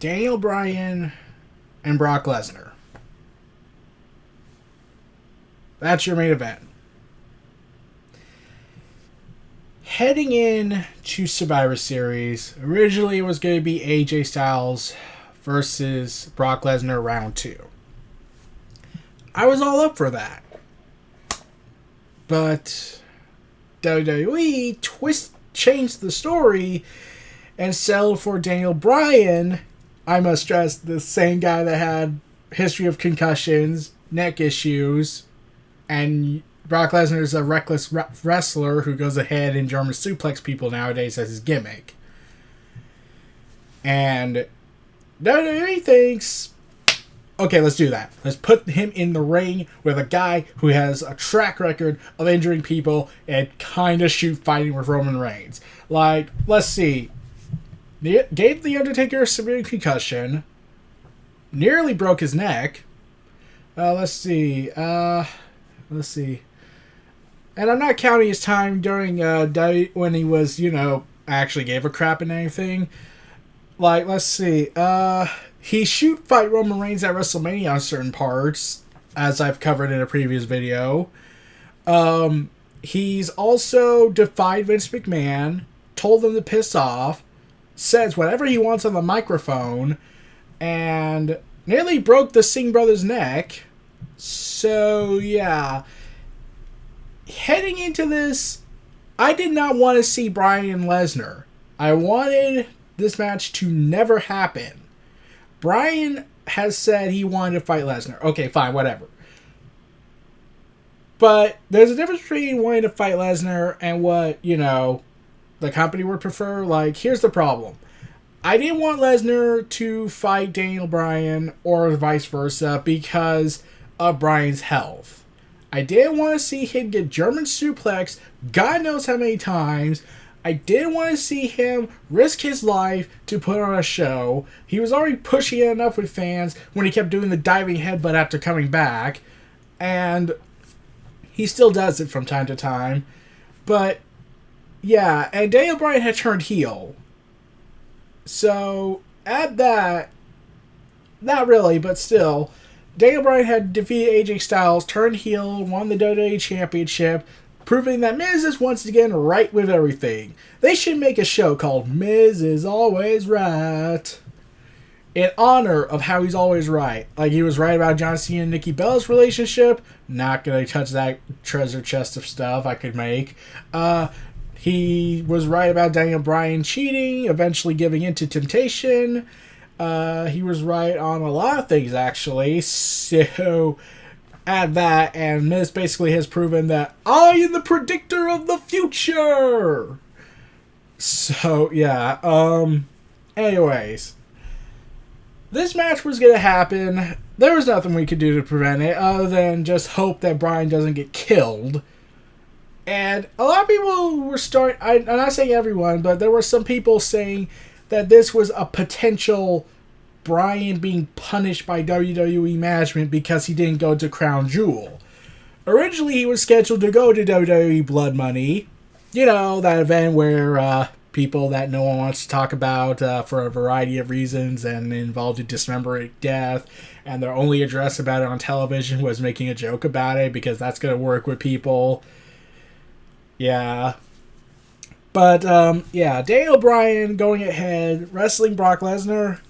Daniel Bryan and Brock Lesnar. That's your main event. Heading in to Survivor Series, originally it was going to be AJ Styles versus Brock Lesnar round 2. I was all up for that. But WWE changed the story and settled for Daniel Bryan. I must stress, the same guy that had history of concussions, neck issues, and Brock Lesnar is a reckless wrestler who goes ahead and German suplex people nowadays as his gimmick. And WWE thinks, okay, let's do that. Let's put him in the ring with a guy who has a track record of injuring people and kind of shoot fighting with Roman Reigns. Like, let's see. Gave The Undertaker a severe concussion. Nearly broke his neck. Let's see. And I'm not counting his time during when he was, actually gave a crap and anything. Like, let's see. He shoot fight Roman Reigns at WrestleMania on certain parts, as I've covered in a previous video. He's also defied Vince McMahon, told them to piss off, says whatever he wants on the microphone, and nearly broke the Singh brothers' neck. So, yeah. Heading into this, I did not want to see Bryan and Lesnar. I wanted this match to never happen. Bryan has said he wanted to fight Lesnar. Okay, fine, whatever. But there's a difference between wanting to fight Lesnar and what, the company would prefer. Like, here's the problem. I didn't want Lesnar to fight Daniel Bryan or vice versa because of Bryan's health. I didn't want to see him get German suplex God knows how many times. I didn't want to see him risk his life to put on a show. He was already pushing it enough with fans when he kept doing the diving headbutt after coming back. And he still does it from time to time. But, yeah, and Daniel Bryan had turned heel. So, at that, not really, but still, Daniel Bryan had defeated AJ Styles, turned heel, won the WWE Championship, proving that Miz is once again right with everything. They should make a show called Miz is Always Right, in honor of how he's always right. Like, he was right about John Cena and Nikki Bella's relationship. Not gonna touch that treasure chest of stuff I could make. He was right about Daniel Bryan cheating, eventually giving in to temptation. He was right on a lot of things, actually. So, add that, and Miz basically has proven that I am the predictor of the future! So, yeah. Anyways. This match was going to happen. There was nothing we could do to prevent it, other than just hope that Bryan doesn't get killed. And a lot of people were I'm not saying everyone, but there were some people saying that this was a potential Bryan being punished by WWE management because he didn't go to Crown Jewel. Originally, he was scheduled to go to WWE Blood Money. That event where people that no one wants to talk about for a variety of reasons and involved in dismemberment death, and their only address about it on television was making a joke about it because that's going to work with people. Yeah. But, Daniel Bryan going ahead, wrestling Brock Lesnar.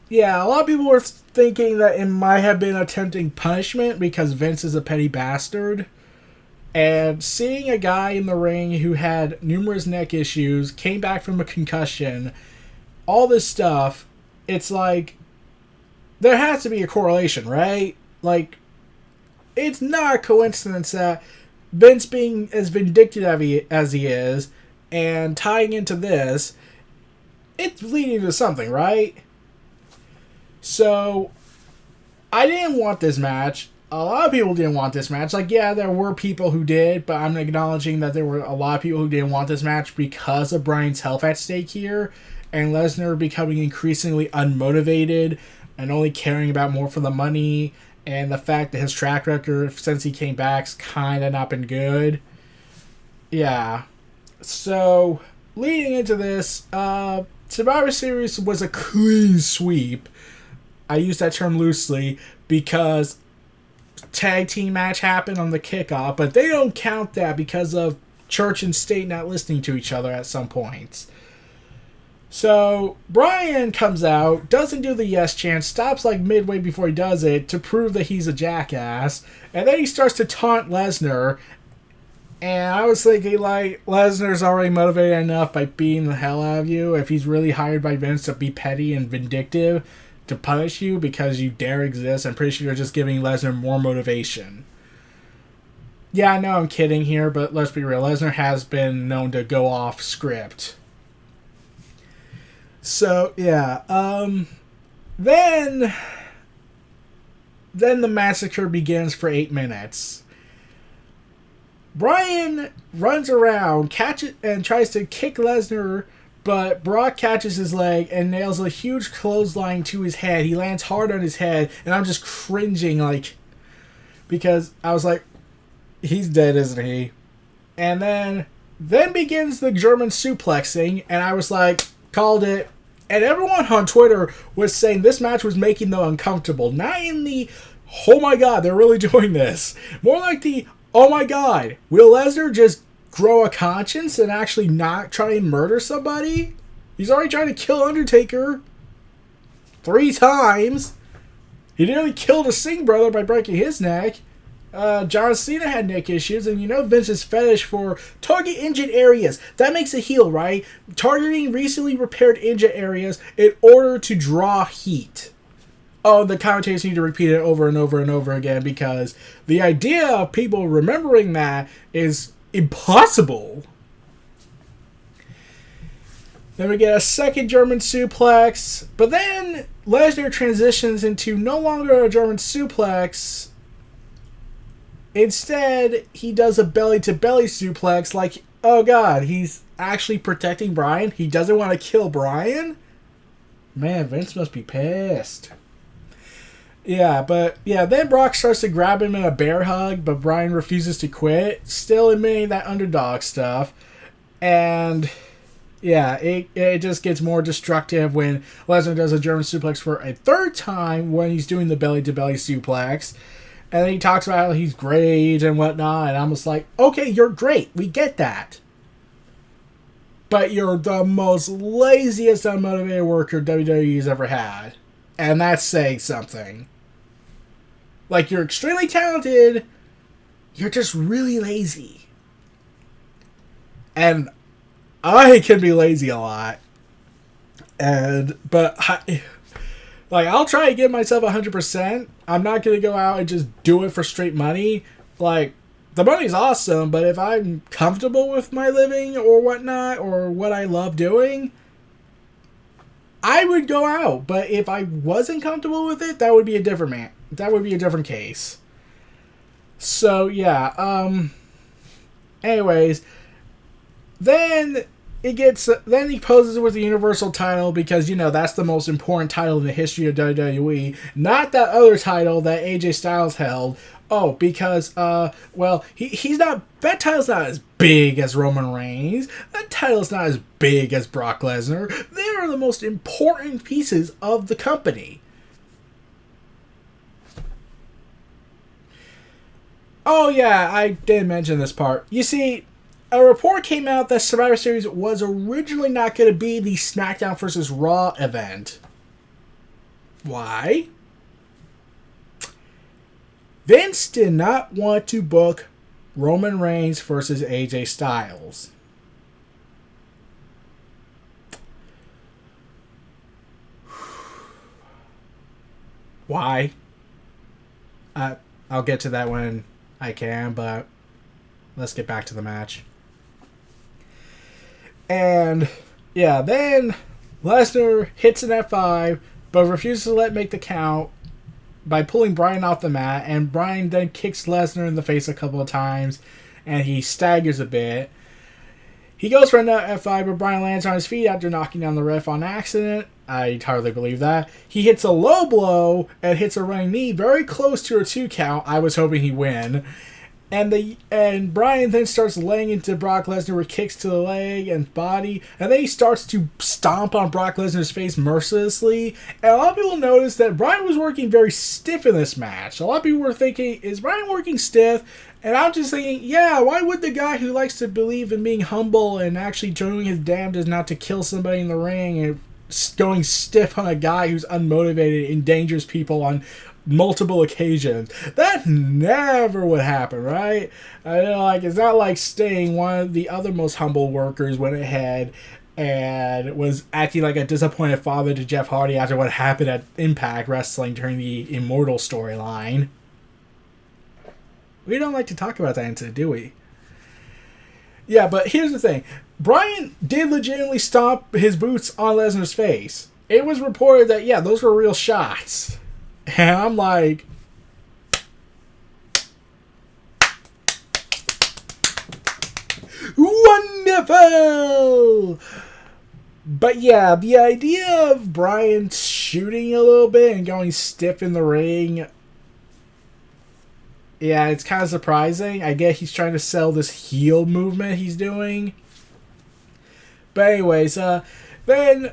Yeah, a lot of people were thinking that it might have been a tempting punishment because Vince is a petty bastard. And seeing a guy in the ring who had numerous neck issues, came back from a concussion, all this stuff, it's like, there has to be a correlation, right? Like, it's not a coincidence that Vince being as vindictive as he is, and tying into this, it's leading to something, right? So, I didn't want this match. A lot of people didn't want this match. Like, yeah, there were people who did, but I'm acknowledging that there were a lot of people who didn't want this match because of Bryan's health at stake here, and Lesnar becoming increasingly unmotivated and only caring about more for the money, and the fact that his track record since he came back's kind of not been good. Yeah. So, leading into this, Survivor Series was a clean sweep. I use that term loosely because tag team match happened on the kickoff, but they don't count that because of church and state not listening to each other at some points. So Bryan comes out, doesn't do the yes chant, stops like midway before he does it to prove that he's a jackass, and then he starts to taunt Lesnar. And I was thinking, like, Lesnar's already motivated enough by beating the hell out of you. If he's really hired by Vince to be petty and vindictive, to punish you because you dare exist, I'm pretty sure you're just giving Lesnar more motivation. Yeah, I know I'm kidding here, but let's be real. Lesnar has been known to go off script. So, yeah. Then the massacre begins for 8 minutes. Bryan runs around, catches, and tries to kick Lesnar, but Brock catches his leg and nails a huge clothesline to his head. He lands hard on his head, and I'm just cringing, like, because I was like, he's dead, isn't he? And then begins the German suplexing, and I was like, called it. And everyone on Twitter was saying this match was making them uncomfortable. Not in the, oh my god, they're really doing this. More like the, oh my god, will Lesnar just grow a conscience and actually not try and murder somebody? He's already trying to kill Undertaker 3 times. He nearly killed a Singh brother by breaking his neck. John Cena had neck issues, and you know Vince's fetish for target injured areas. That makes a heel, right? Targeting recently repaired injured areas in order to draw heat. Oh, the commentators need to repeat it over and over and over again because the idea of people remembering that is impossible. Then we get a second German suplex, but then Lesnar transitions into no longer a German suplex. Instead, he does a belly-to-belly suplex like, oh god, he's actually protecting Bryan? He doesn't want to kill Bryan? Man, Vince must be pissed. Yeah, then Brock starts to grab him in a bear hug, but Bryan refuses to quit, still admitting that underdog stuff. And yeah, it just gets more destructive when Lesnar does a German suplex for a 3rd time when he's doing the belly-to-belly suplex. And then he talks about how he's great and whatnot, and I'm just like, okay, you're great, we get that. But you're the most laziest unmotivated worker WWE's ever had. And that's saying something. Like, you're extremely talented, you're just really lazy. And I can be lazy a lot. But I'll try to give myself 100%. I'm not going to go out and just do it for straight money. Like, the money's awesome, but if I'm comfortable with my living or whatnot, or what I love doing, I would go out. But if I wasn't comfortable with it, that would be a different case. So, yeah. Anyways, then he poses with the Universal title because, you know, that's the most important title in the history of WWE. Not that other title that AJ Styles held. Oh, because, he's not, that title's not as big as Roman Reigns. That title's not as big as Brock Lesnar. They are the most important pieces of the company. Oh, yeah, I did mention this part. You see, a report came out that Survivor Series was originally not going to be the SmackDown vs. Raw event. Why? Vince did not want to book Roman Reigns versus AJ Styles. Why? I'll get to that when I can, but let's get back to the match. And, yeah, then Lesnar hits an F5, but refuses to let make the count by pulling Bryan off the mat, and Bryan then kicks Lesnar in the face a couple of times, and he staggers a bit. He goes for another F5, but Bryan lands on his feet after knocking down the ref on accident. I hardly believe that. He hits a low blow and hits a running knee very close to a 2 count. I was hoping he'd win. And Bryan then starts laying into Brock Lesnar with kicks to the leg and body, and then he starts to stomp on Brock Lesnar's face mercilessly. And a lot of people noticed that Bryan was working very stiff in this match. A lot of people were thinking, is Bryan working stiff? And I'm just thinking, yeah, why would the guy who likes to believe in being humble and actually doing his damnedest not to kill somebody in the ring and going stiff on a guy who's unmotivated, endangers people on multiple occasions? That never would happen, right? I know, like, it's not like Sting, one of the other most humble workers, went ahead and was acting like a disappointed father to Jeff Hardy after what happened at Impact Wrestling during the Immortal storyline. We don't like to talk about that incident, do we? Yeah, but here's the thing. Bryan did legitimately stomp his boots on Lesnar's face. It was reported that, yeah, those were real shots. And I'm like, wonderful! But yeah, the idea of Bryan shooting a little bit and going stiff in the ring, yeah, it's kind of surprising. I guess he's trying to sell this heel movement he's doing. But anyways, then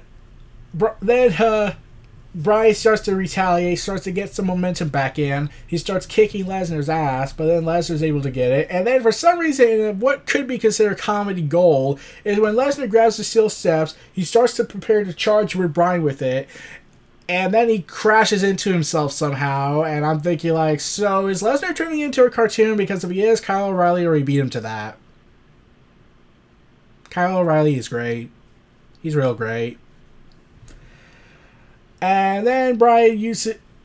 Bryan starts to retaliate, starts to get some momentum back in. He starts kicking Lesnar's ass, but then Lesnar's able to get it. And then for some reason, what could be considered comedy gold is when Lesnar grabs the steel steps, he starts to prepare to charge with Bryan with it. And then he crashes into himself somehow, and I'm thinking, like, so is Lesnar turning into a cartoon? Because if he is, Kyle O'Reilly already beat him to that. Kyle O'Reilly is great. He's real great. And then Bryan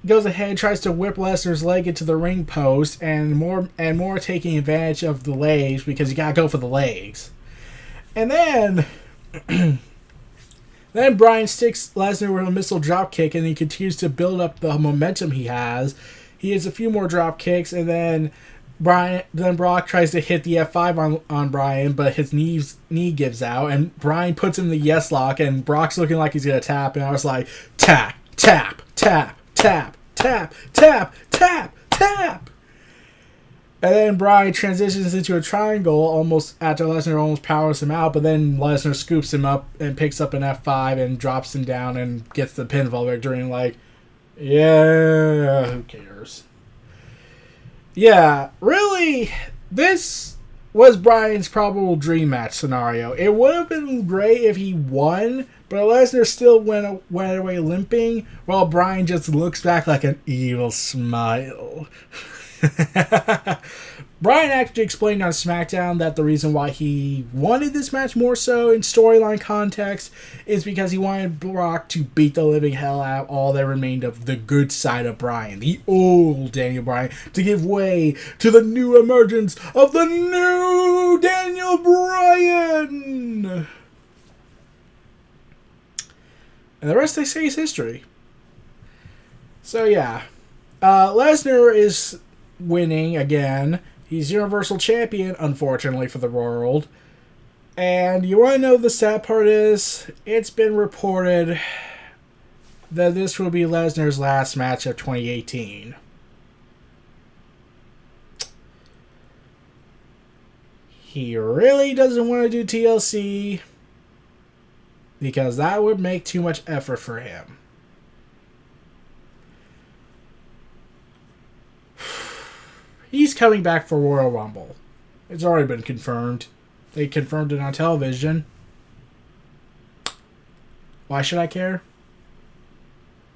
goes ahead and tries to whip Lesnar's leg into the ring post, and more taking advantage of the legs because you gotta go for the legs. And then Then Bryan sticks Lesnar with a missile drop kick, and he continues to build up the momentum he has. He hits a few more drop kicks, and then Brock tries to hit the F5 on Bryan, but his knee gives out, and Bryan puts him in the yes lock, and Brock's looking like he's gonna tap, and I was like, tap, tap, tap, tap, tap, tap, tap, tap. And then Bryan transitions into a triangle almost after Lesnar almost powers him out, but then Lesnar scoops him up and picks up an F5 and drops him down and gets the pinfall victory. And like, yeah, who cares? Yeah, really, this was Bryan's probable dream match scenario. It would have been great if he won, but Lesnar still went away limping, while Bryan just looks back like an evil smile. Bryan actually explained on SmackDown that the reason why he wanted this match more so in storyline context is because he wanted Brock to beat the living hell out of all that remained of the good side of Bryan, the old Daniel Bryan, to give way to the new emergence of the new Daniel Bryan. And the rest, they say, is history. So yeah, Lesnar is winning again. He's Universal Champion, unfortunately for the world. And you want to know the sad part is? It's been reported that this will be Lesnar's last match of 2018. He really doesn't want to do TLC because that would make too much effort for him. He's coming back for Royal Rumble. It's already been confirmed. They confirmed it on television. Why should I care?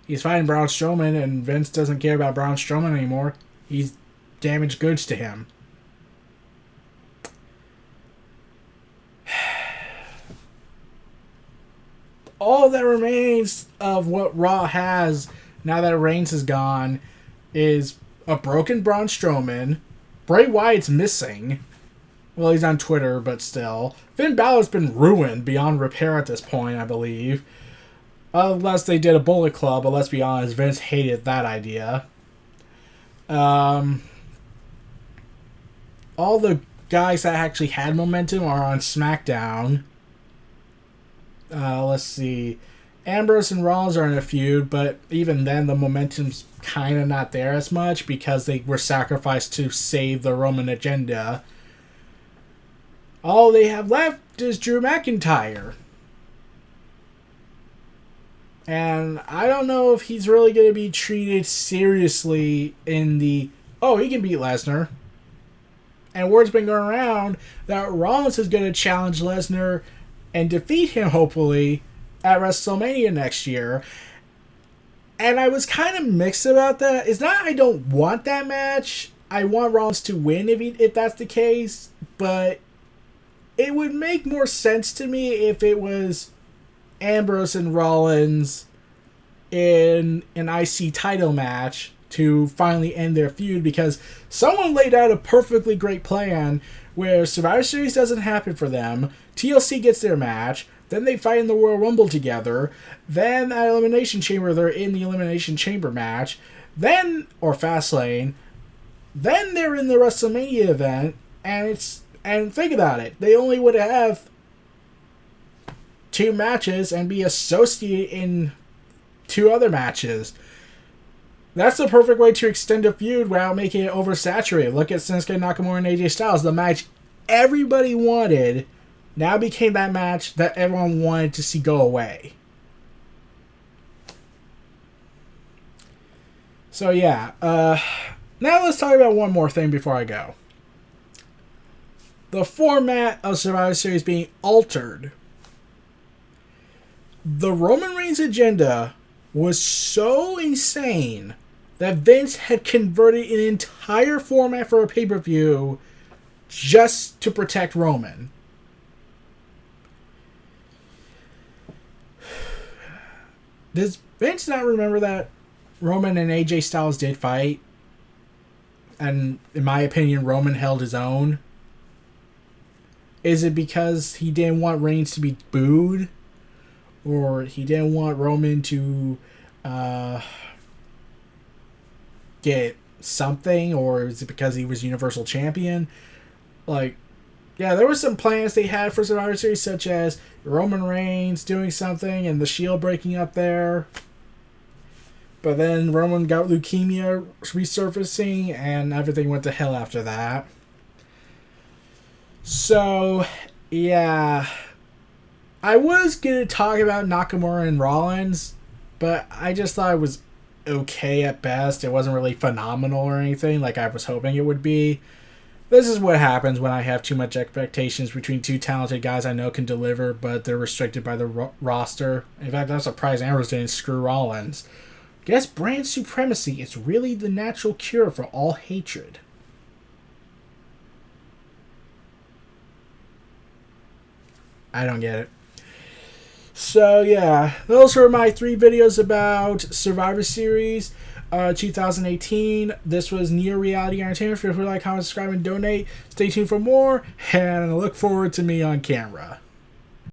He's fighting Braun Strowman, and Vince doesn't care about Braun Strowman anymore. He's damaged goods to him. All that remains of what Raw has now that Reigns is gone is a broken Braun Strowman. Bray Wyatt's missing. Well, he's on Twitter, but still. Finn Balor's been ruined beyond repair at this point, I believe. Unless they did a Bullet Club, but let's be honest, Vince hated that idea. All the guys that actually had momentum are on SmackDown. Let's see. Ambrose and Rollins are in a feud, but even then the momentum's kind of not there as much because they were sacrificed to save the Roman agenda. All they have left is Drew McIntyre. And I don't know if he's really going to be treated seriously in the, oh, he can beat Lesnar. And word's been going around that Rollins is going to challenge Lesnar and defeat him, hopefully, at WrestleMania next year. And I was kind of mixed about that. It's not I don't want that match. I want Rollins to win if that's the case. But it would make more sense to me if it was Ambrose and Rollins in an IC title match to finally end their feud, because someone laid out a perfectly great plan where Survivor Series doesn't happen for them, TLC gets their match, then they fight in the Royal Rumble together, then at Elimination Chamber they're in the Elimination Chamber match, then, or Fastlane, then they're in the WrestleMania event, and think about it, they only would have 2 matches and be associated in 2 other matches. That's the perfect way to extend a feud without making it oversaturated. Look at Shinsuke Nakamura and AJ Styles. The match everybody wanted now became that match that everyone wanted to see go away. So yeah, now let's talk about one more thing before I go. The format of Survivor Series being altered. The Roman Reigns agenda was so insane that Vince had converted an entire format for a pay-per-view just to protect Roman. Does Vince not remember that Roman and AJ Styles did fight? And in my opinion, Roman held his own. Is it because he didn't want Reigns to be booed? Or he didn't want Roman to get something? Or is it because he was Universal Champion? Like, yeah, there were some plans they had for Survivor Series, such as Roman Reigns doing something and the Shield breaking up there. But then Roman got leukemia resurfacing and everything went to hell after that. So, yeah. I was going to talk about Nakamura and Rollins, but I just thought it was okay at best. It wasn't really phenomenal or anything like I was hoping it would be. This is what happens when I have too much expectations between 2 talented guys I know can deliver, but they're restricted by the roster. In fact, I'm surprised Ambrose didn't screw Rollins. Guess brand supremacy is really the natural cure for all hatred. I don't get it. So yeah, those were my 3 videos about Survivor Series 2018. This was Neo Reality Entertainment. Feel free to like, comment, subscribe, and donate. Stay tuned for more, and look forward to me on camera.